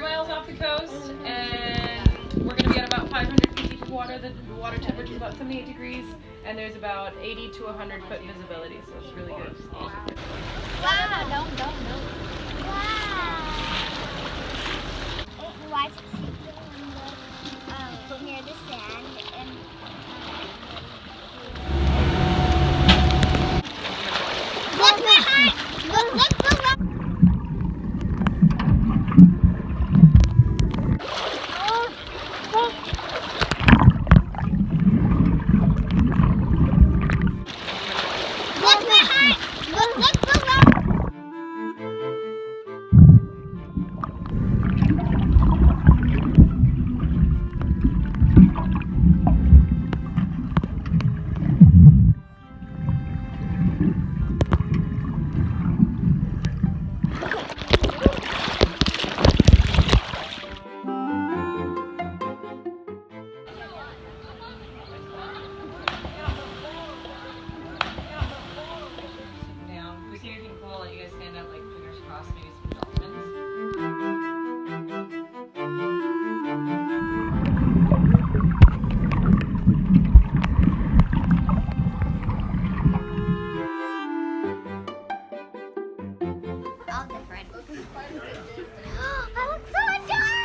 miles off the coast, and we're going to be at about 500 feet of water. The water temperature is about 78 degrees, and there's about 80 to 100 foot visibility, so it's really good. Wow. Wow. No. Wow. Why is it near the sand and look behind! Look! all different. I look so adorable!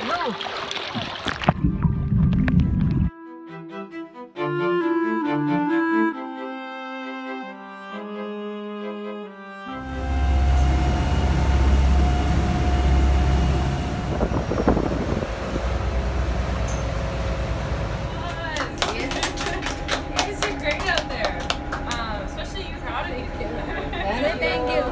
No. Thank you.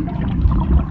Thank you.